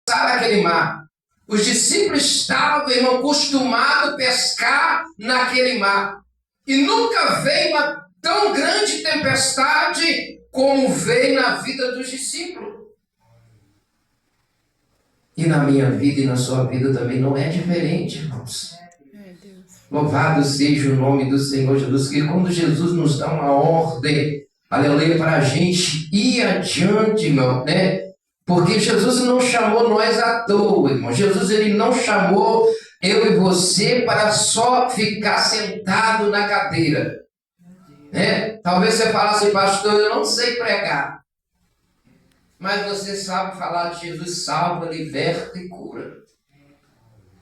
aquele mar. Os discípulos estavam, irmão, acostumados a pescar naquele mar. E nunca veio uma tão grande tempestade como veio na vida dos discípulos. E na minha vida e na sua vida também não é diferente, irmãos. Louvado seja o nome do Senhor Jesus, que quando Jesus nos dá uma ordem, aleluia, para a gente ir adiante, irmão, né? Porque Jesus não chamou nós à toa, irmão. Jesus, ele não chamou eu e você para só ficar sentado na cadeira, né? Talvez você falasse, pastor, eu não sei pregar. Mas você sabe falar de Jesus, salva, liberta e cura.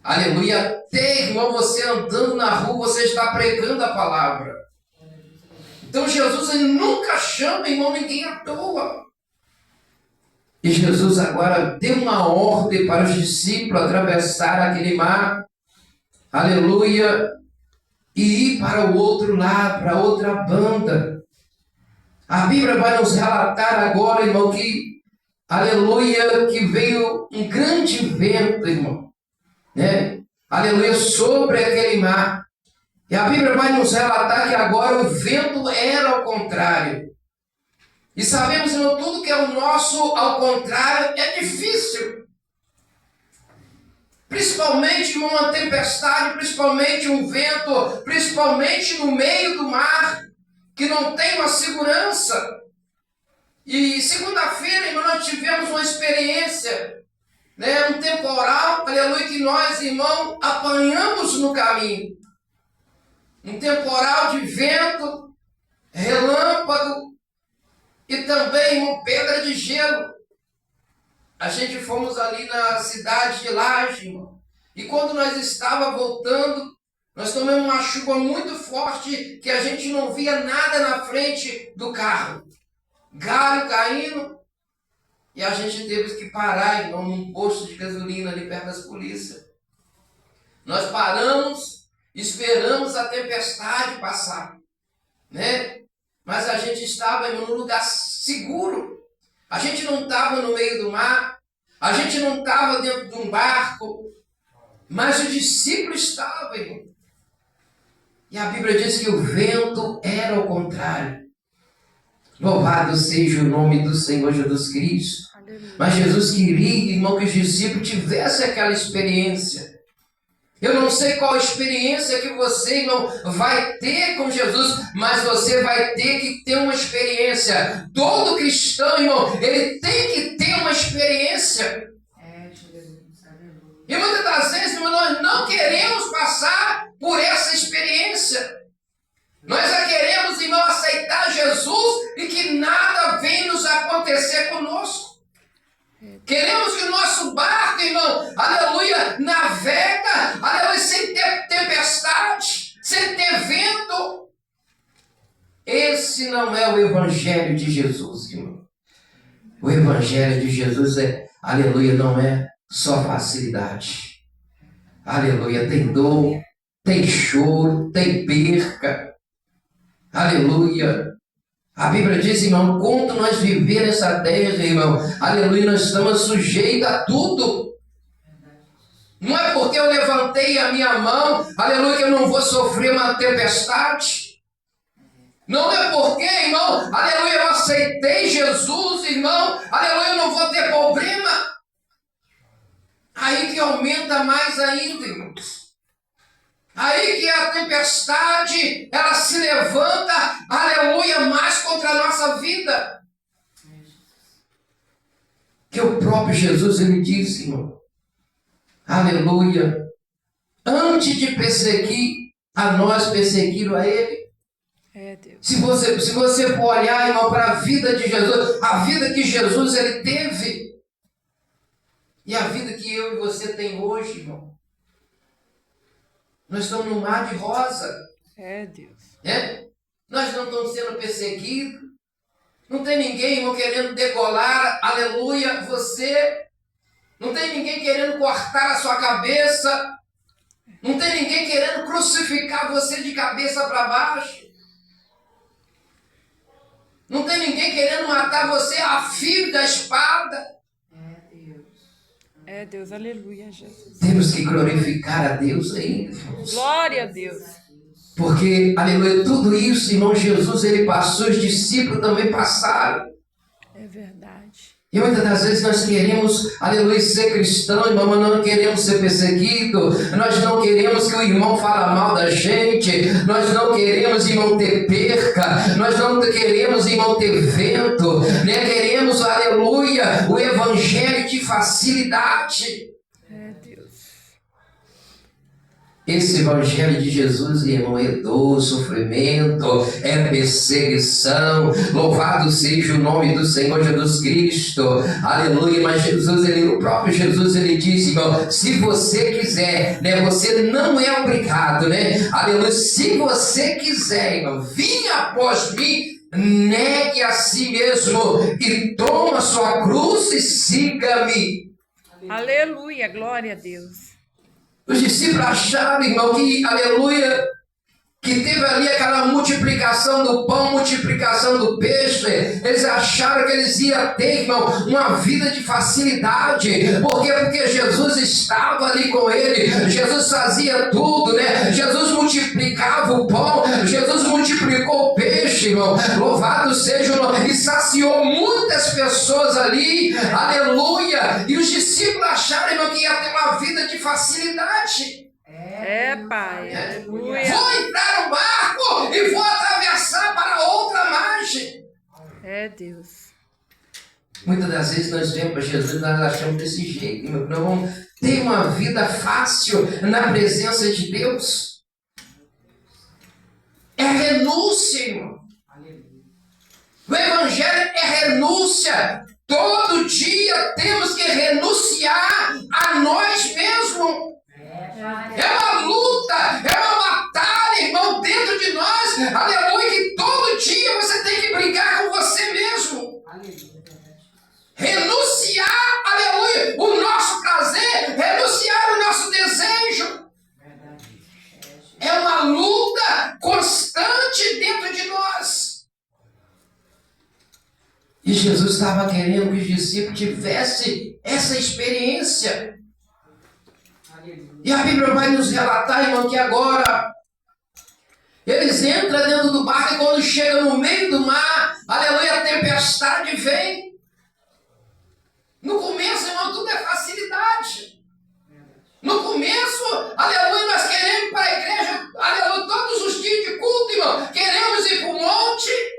Aleluia. Até, irmão, você andando na rua, você está pregando a palavra. Então Jesus, ele nunca chama, irmão, ninguém à toa. E Jesus agora deu uma ordem para os discípulos atravessar aquele mar, aleluia, e ir para o outro lado, para outra banda. A Bíblia vai nos relatar agora, irmão, que, aleluia, que veio um grande vento, irmão, né? Aleluia, sobre aquele mar. E a Bíblia vai nos relatar que agora o vento era ao contrário. E sabemos, irmão, tudo que é o nosso ao contrário é difícil. Principalmente em uma tempestade, principalmente um vento, principalmente no meio do mar, que não tem uma segurança. E segunda-feira, irmão, nós tivemos uma experiência, né, um temporal, aleluia, que nós, irmão, apanhamos no caminho. Um temporal de vento, relâmpago, e também uma pedra de gelo. A gente fomos ali na cidade de Laje, irmão. E quando nós estávamos voltando, nós tomamos uma chuva muito forte que a gente não via nada na frente do carro. Galho caindo. E a gente teve que parar, irmão, num posto de gasolina ali perto das polícias. Nós paramos, esperamos a tempestade passar, né? Mas a gente estava em um lugar seguro. A gente não estava no meio do mar. A gente não estava dentro de um barco. Mas o discípulo estava, irmão. E a Bíblia diz que o vento era ao contrário. Louvado seja o nome do Senhor Jesus Cristo. Mas Jesus queria, irmão, que os discípulos tivessem aquela experiência. Eu não sei qual experiência que você, irmão, vai ter com Jesus, mas você vai ter que ter uma experiência. Todo cristão, irmão, ele tem que ter uma experiência. E muitas das vezes, irmão, nós não queremos passar por essa experiência. Nós já queremos, irmão, aceitar Jesus e que nada venha nos acontecer conosco. Queremos que o nosso barco, irmão, aleluia, navega, aleluia, sem ter tempestade, sem ter vento. Esse não é o evangelho de Jesus, irmão. O evangelho de Jesus é, aleluia, não é só facilidade. Aleluia, tem dor, tem choro, tem perca. Aleluia. A Bíblia diz, irmão, quando nós viver nessa terra, irmão, aleluia, nós estamos sujeitos a tudo. Não é porque eu levantei a minha mão, aleluia, que eu não vou sofrer uma tempestade. Não é porque, irmão, aleluia, eu aceitei Jesus, irmão, aleluia, eu não vou ter problema. Aí que aumenta mais ainda, irmãos. Aí que a tempestade, ela se levanta, aleluia, mais contra a nossa vida. Que o próprio Jesus, ele disse, irmão, aleluia, antes de perseguir a nós, perseguiram a ele. Se você for olhar, irmão, para a vida de Jesus, a vida que Jesus, ele teve, e a vida que eu e você tem hoje, irmão, nós estamos num mar de rosa. Deus. Nós não estamos sendo perseguidos. Não tem ninguém, irmão, querendo degolar, aleluia, você. Não tem ninguém querendo cortar a sua cabeça. Não tem ninguém querendo crucificar você de cabeça para baixo. Não tem ninguém querendo matar você a fio da espada. É, Deus, aleluia, Jesus. Temos que glorificar a Deus ainda, irmãos. Glória a Deus. Porque, aleluia, tudo isso, irmão, Jesus, ele passou, os discípulos também passaram. É verdade. E muitas das vezes nós queremos, aleluia, ser cristão, irmão, mas não queremos ser perseguido, nós não queremos que o irmão fale mal da gente, nós não queremos, irmão, ter perca, nós não queremos, irmão, ter vento, né? Queremos, aleluia, o evangelho de facilidade. É, Deus. Esse evangelho de Jesus, irmão, é dor, sofrimento, é perseguição. Louvado seja o nome do Senhor Jesus Cristo. Aleluia. Mas Jesus, o próprio Jesus, ele disse, irmão, se você quiser, né, você não é obrigado, né? Aleluia. Se você quiser, irmão, vinha após mim, negue a si mesmo e toma sua cruz e siga-me. Aleluia, glória a Deus. Os discípulos acharam, irmão, que, aleluia, que teve ali aquela multiplicação do pão, multiplicação do peixe. Eles acharam que eles iam ter, irmão, uma vida de facilidade. Por quê? Porque Jesus estava ali com ele. Jesus fazia tudo, né? Jesus multiplicava o pão, Jesus multiplicou o peixe, irmão. Louvado seja o nome. E saciou muitas pessoas ali. Aleluia. E os discípulos acharam, irmão, que ia ter uma vida de facilidade. É, Pai, aleluia. Vou entrar no barco e vou atravessar para outra margem. É, Deus. Muitas das vezes nós vemos para Jesus e nós achamos desse jeito. Nós vamos ter uma vida fácil na presença de Deus. É renúncia, irmão. O evangelho é renúncia. Todo dia temos que renunciar a nós mesmos. É uma luta, é uma batalha, irmão, dentro de nós. Aleluia, que todo dia você tem que brigar com você mesmo. Renunciar, aleluia, o nosso prazer, renunciar o nosso desejo. É uma luta constante dentro de nós. E Jesus estava querendo que os discípulos tivessem essa experiência. E a Bíblia vai nos relatar, irmão, que agora eles entram dentro do barco e quando chegam no meio do mar, aleluia, a tempestade vem. No começo, irmão, tudo é facilidade. No começo, aleluia, nós queremos ir para a igreja, aleluia, todos os dias de culto, irmão. Queremos ir para o monte.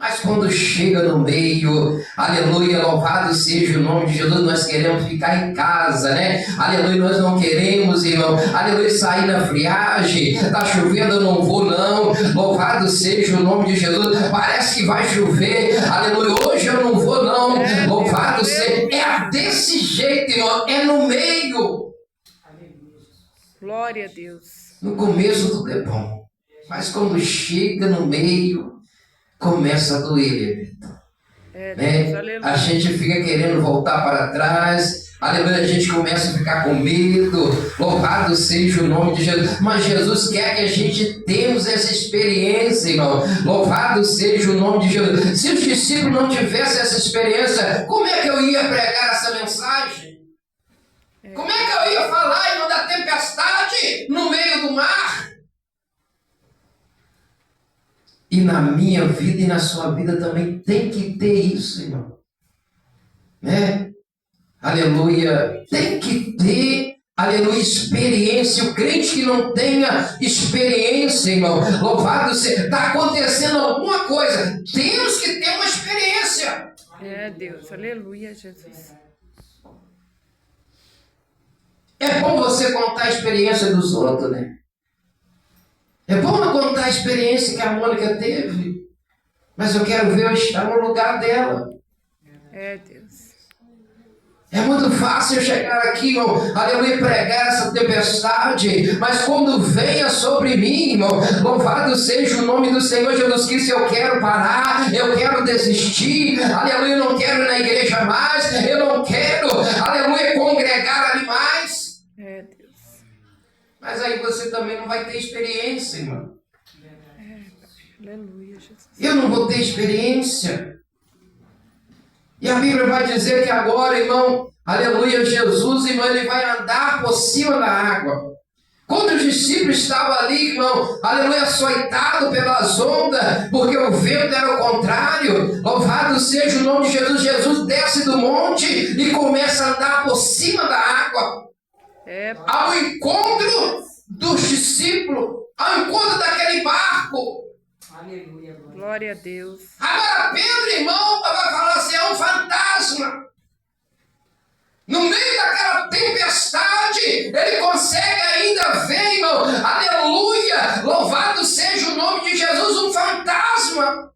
Mas quando chega no meio, aleluia, louvado seja o nome de Jesus, nós queremos ficar em casa, né? Aleluia, nós não queremos, irmão, aleluia, sair na friagem, está chovendo, eu não vou não, louvado seja o nome de Jesus, parece que vai chover, aleluia, hoje eu não vou não, louvado seja, é desse jeito, irmão, é no meio. Glória a Deus. No começo tudo é bom, mas quando chega no meio, começa a doer, né? A gente fica querendo voltar para trás, aleluia, a gente começa a ficar com medo, louvado seja o nome de Jesus, mas Jesus quer que a gente tenhamos essa experiência, irmão, louvado seja o nome de Jesus. Se os discípulos não tivessem essa experiência, como é que eu ia pregar essa mensagem? Como é que eu ia falar, irmão, da tempestade no meio do mar? E na minha vida e na sua vida também tem que ter isso, irmão. Né? Aleluia. Tem que ter, aleluia, experiência. O crente que não tenha experiência, irmão, louvado seja, está acontecendo alguma coisa. Temos que ter uma experiência. É, Deus, aleluia, Jesus. É bom você contar a experiência dos outros, né? É bom não contar a experiência que a Mônica teve, mas eu quero ver eu estar no lugar dela. É, Deus. É muito fácil eu chegar aqui, irmão, aleluia, pregar essa tempestade, mas quando venha sobre mim, irmão, louvado seja o nome do Senhor Jesus Cristo, eu quero parar, eu quero desistir, aleluia, eu não quero ir na igreja mais, eu não quero, aleluia, congregar ali mais. É, Deus. Mas aí você também não vai ter experiência, irmão. Aleluia, Jesus. Eu não vou ter experiência. E a Bíblia vai dizer que agora, irmão, aleluia, Jesus, irmão, ele vai andar por cima da água. Quando os discípulos estavam ali, irmão, aleluia, açoitado pelas ondas, porque o vento era o contrário, louvado seja o nome de Jesus. Jesus desce do monte e começa a andar por cima da água, ao encontro dos discípulos, ao encontro daquele barco. Aleluia. Glória a Deus. Agora Pedro, irmão, vai falar assim, é um fantasma. No meio daquela tempestade, ele consegue ainda ver, irmão, aleluia, louvado seja o nome de Jesus, um fantasma.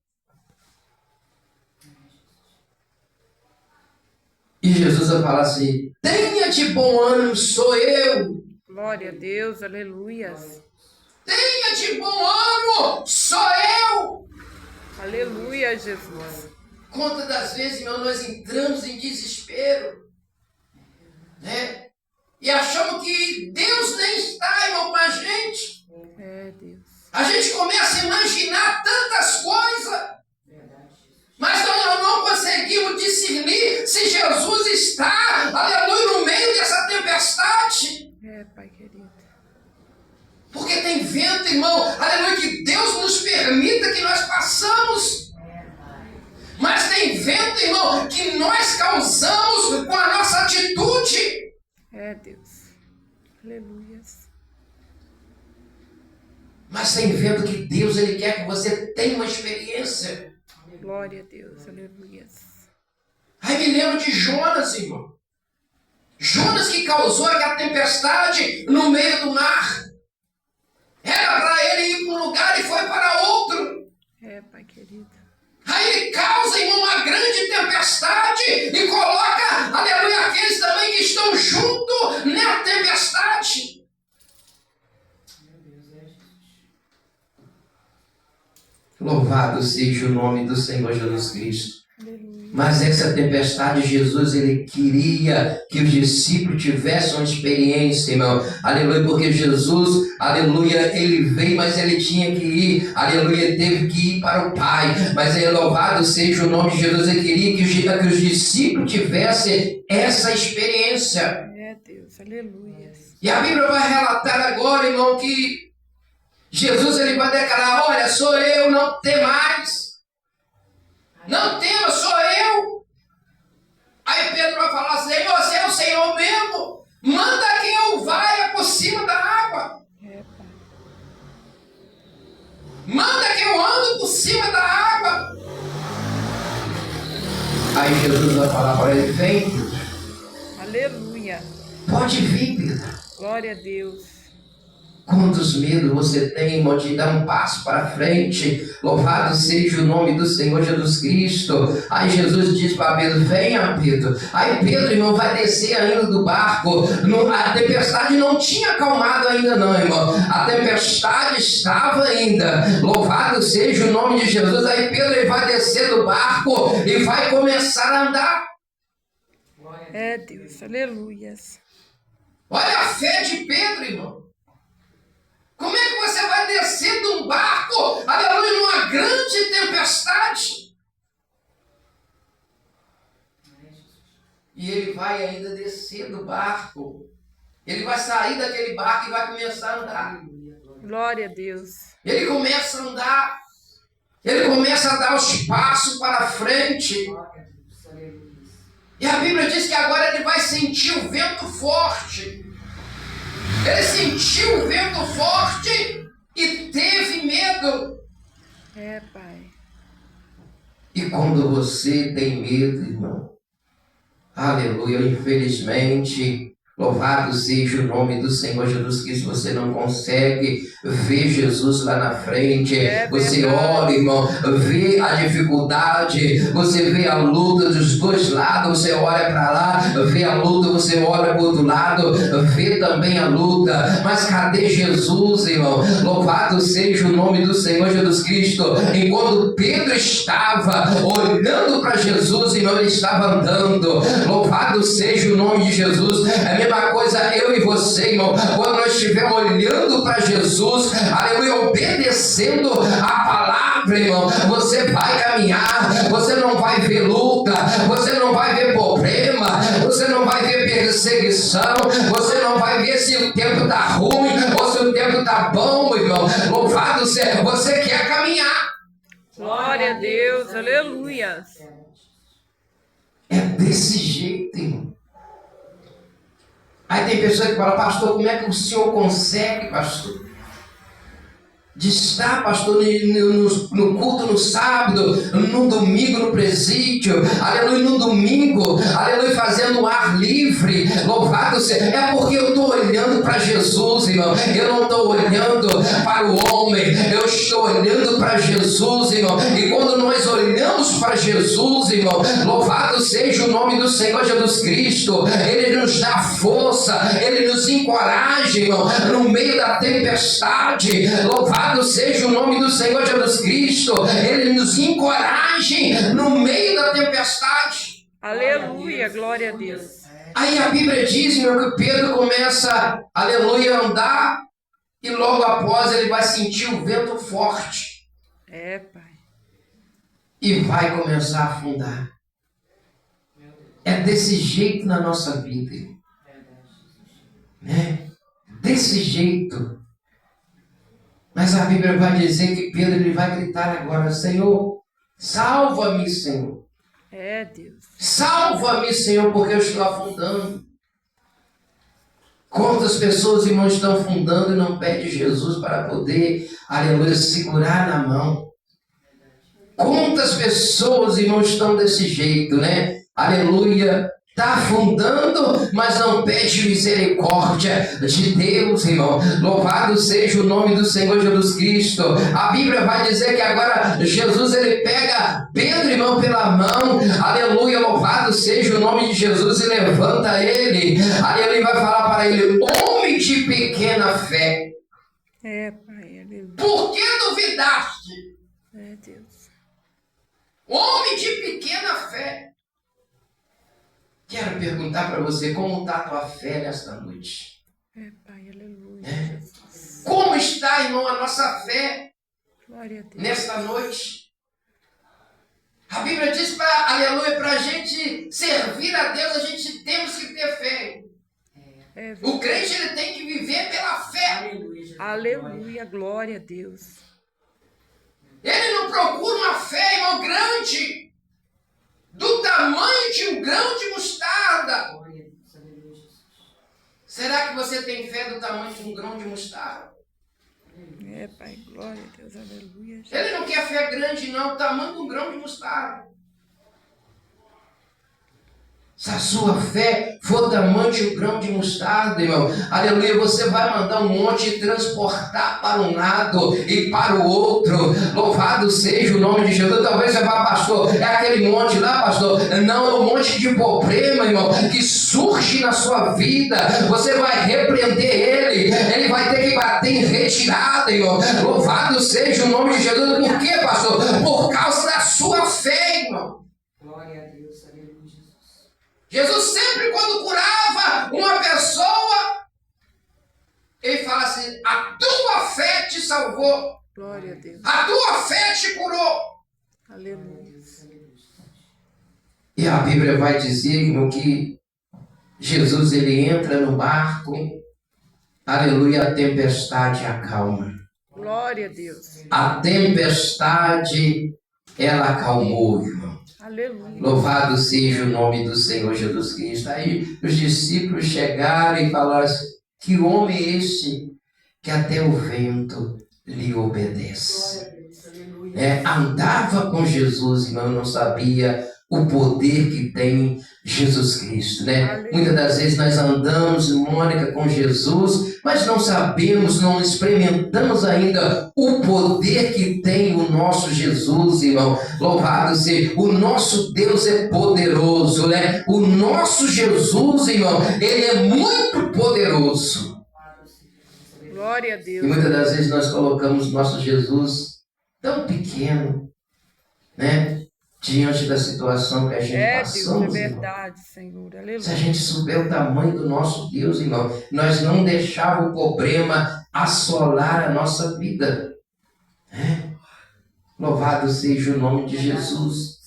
E Jesus vai falar assim, tenha de bom ânimo, sou eu. Glória a Deus, aleluia. Tenha de bom ânimo, sou eu. Aleluia, Jesus. Quantas das vezes, irmão, nós entramos em desespero, né? E achamos que Deus nem está, irmão, com a gente. Deus. A gente começa a imaginar tantas coisas, mas nós não conseguimos discernir se Jesus está, aleluia, no meio dessa tempestade. Pai querido. Porque tem vento, irmão, aleluia, que Deus nos permita que nós passamos. Mas tem vento, irmão, que nós causamos com a nossa atitude. Deus. Aleluia. Mas tem vento que Deus, ele quer que você tenha uma experiência. Glória a Deus. Aleluia. Aí me lembro de Jonas, irmão. Jonas que causou aquela tempestade no meio do mar. Era para ele ir para um lugar e foi para outro. Pai querido. Aí ele causa, irmão, uma grande tempestade e coloca, aleluia, aqueles também que estão junto na tempestade. Louvado seja o nome do Senhor Jesus Cristo. Mas essa tempestade, Jesus, ele queria que os discípulos tivessem uma experiência, irmão. Aleluia, porque Jesus, aleluia, ele veio, mas ele tinha que ir. Aleluia, ele teve que ir para o Pai. Mas ele, louvado seja o nome de Jesus, ele queria que os discípulos tivessem essa experiência. Deus, aleluia. E a Bíblia vai relatar agora, irmão, que Jesus, ele vai declarar, olha, sou eu, não temais. Não tema, sou eu. Aí Pedro vai falar assim, você é o Senhor mesmo? Manda que eu vá por cima da água. Manda que eu ando por cima da água. Aí Jesus vai falar para ele, vem, Pedro. Aleluia. Pode vir, Pedro. Glória a Deus. Quantos medos você tem, irmão, de dar um passo para frente. Louvado seja o nome do Senhor Jesus Cristo. Aí Jesus diz para Pedro, venha, Pedro. Aí Pedro, irmão, vai descer ainda do barco. A tempestade não tinha acalmado ainda não, irmão. A tempestade estava ainda. Louvado seja o nome de Jesus. Aí Pedro, ele vai descer do barco e vai começar a andar. Deus, aleluia. Olha a fé de Pedro, irmão. Como é que você vai descer de um barco, aleluia, numa grande tempestade? E ele vai ainda descer do barco. Ele vai sair daquele barco e vai começar a andar. Glória a Deus. Ele começa a andar. Ele começa a dar os passos para frente. E a Bíblia diz que agora ele vai sentir o vento forte. Ele sentiu o vento forte e teve medo. Pai. E quando você tem medo, irmão, aleluia, infelizmente, louvado seja o nome do Senhor Jesus Cristo, você não consegue ver Jesus lá na frente. Você olha, irmão, vê a dificuldade, você vê a luta dos dois lados, você olha para lá, vê a luta, você olha para o outro lado, vê também a luta. Mas cadê Jesus, irmão? Louvado seja o nome do Senhor Jesus Cristo. Enquanto Pedro estava olhando para Jesus, irmão, ele estava andando. Louvado seja o nome de Jesus. É a mesma coisa eu e você, irmão, quando nós estivermos olhando para Jesus, aleluia, obedecendo a palavra palavra, irmão, você vai caminhar, você não vai ver luta, você não vai ver problema, você não vai ver perseguição, você não vai ver se o tempo está ruim ou se o tempo está bom, irmão. Louvado seja, você quer caminhar. Glória a Deus, aleluia. É desse jeito, irmão. Aí tem pessoa que fala, pastor, como é que o senhor consegue, pastor, de estar, pastor, no culto no sábado, no domingo no presídio, aleluia, no domingo, aleluia, fazendo o ar livre, louvado seja. É porque eu estou olhando para Jesus, irmão. Eu não estou olhando para o homem, eu estou olhando para Jesus, irmão. E quando nós olhamos para Jesus, irmão, louvado seja o nome do Senhor Jesus Cristo, Ele nos dá força, Ele nos encoraja, irmão, no meio da tempestade. Louvado seja o nome do Senhor Jesus Cristo, Ele nos encoraja no meio da tempestade. Aleluia, glória a Deus. Aí a Bíblia diz, meu, que Pedro começa, aleluia, a andar e logo após ele vai sentir o vento forte. É, Pai. E vai começar a afundar. É desse jeito na nossa vida, irmão. Né? Desse jeito. Mas a Bíblia vai dizer que Pedro ele vai gritar agora, Senhor, salva-me, Senhor. É, Deus. Salva-me, Senhor, porque eu estou afundando. Quantas pessoas, irmãos, estão afundando e não pedem Jesus para poder, aleluia, segurar na mão. Quantas pessoas, irmãos, estão desse jeito, né? Aleluia. Está afundando, mas não pede misericórdia de Deus, irmão. Louvado seja o nome do Senhor Jesus Cristo. A Bíblia vai dizer que agora Jesus ele pega Pedro, irmão, pela mão. Aleluia, louvado seja o nome de Jesus e levanta ele. Aí ele vai falar para ele, homem de pequena fé. É, Pai, aleluia. Por que duvidaste? É, Deus. Homem de pequena fé. Quero perguntar para você, como está a tua fé nesta noite? É, Pai, aleluia. É. Como está, irmão, a nossa fé Glória a Deus. nesta noite? A Bíblia diz, aleluia, para a gente servir a Deus, a gente temos que ter fé. É, O crente ele tem que viver pela fé. aleluia, glória a Deus. Ele não procura uma fé, irmão, grande, do tamanho de um grão de mostarda. Será que você tem fé do tamanho de um grão de mostarda? É, Pai, glória a Deus, aleluia. Ele não quer fé grande, não, o tamanho de um grão de mostarda. Se a sua fé for tamanho de um grão de mostarda, irmão, aleluia, você vai mandar um monte transportar para um lado e para o outro. Louvado seja o nome de Jesus. Talvez você vá, pastor, é aquele monte lá, pastor. Não, é um monte de problema, irmão, que surge na sua vida. Você vai repreender ele vai ter que bater em retirada, irmão. Louvado seja o nome de Jesus. Por quê, pastor? Por causa da sua fé, irmão. Glória a Deus, aleluia. Jesus sempre, quando curava uma pessoa, ele fala assim, a tua fé te salvou, Glória a Deus. a tua fé te curou. Aleluia. E a Bíblia vai dizer, irmão, que Jesus ele entra no barco, aleluia, a tempestade acalma. Glória a Deus. A tempestade, ela acalmou, irmão. Aleluia. Louvado seja o nome do Senhor Jesus Cristo. Aí os discípulos chegaram e falaram assim, que homem é este que até o vento lhe obedece? Andava com Jesus, irmão, não sabia o poder que tem Jesus Cristo, né? Muitas das vezes nós andamos, Mônica, com Jesus, mas não sabemos, não experimentamos ainda o poder que tem o nosso Jesus, irmão. Louvado seja, o nosso Deus é poderoso, né? O nosso Jesus, irmão, ele é muito poderoso. Glória a E Deus. muitas das vezes nós colocamos nosso Jesus tão pequeno, né? Diante da situação que a gente Deus, passamos, é irmão. verdade, Senhor. Se a Aleluia. gente souber o tamanho do nosso Deus, irmão, nós não deixávamos o problema assolar a nossa vida. Louvado seja o nome de Jesus.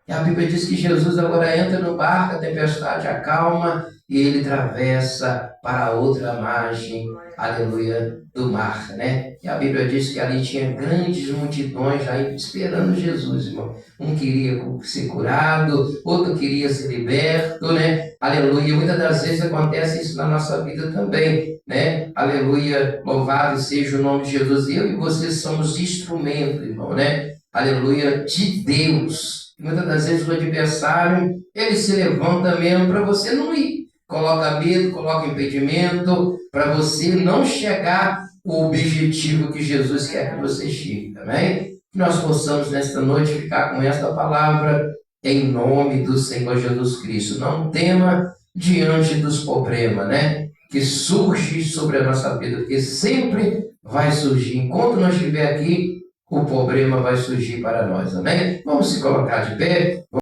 E a Bíblia diz que Jesus agora entra no barco, a tempestade acalma e ele atravessa para a outra margem, aleluia, do mar, né? E a Bíblia diz que ali tinha grandes multidões aí esperando Jesus, irmão. Um queria ser curado, outro queria ser liberto, né? Aleluia. Muitas das vezes acontece isso na nossa vida também, né? Aleluia. Louvado seja o nome de Jesus. Eu e você somos instrumentos, irmão, né? Aleluia, de Deus. Muitas das vezes o adversário, ele se levanta mesmo para você não ir. Coloca medo, coloca impedimento, para você não chegar ao objetivo que Jesus quer que você chegue, amém? Que nós possamos nesta noite ficar com esta palavra em nome do Senhor Jesus Cristo. Não tema diante dos problemas, né? Que surge sobre a nossa vida, porque sempre vai surgir. Enquanto nós estiver aqui, o problema vai surgir para nós, amém? Vamos se colocar de pé.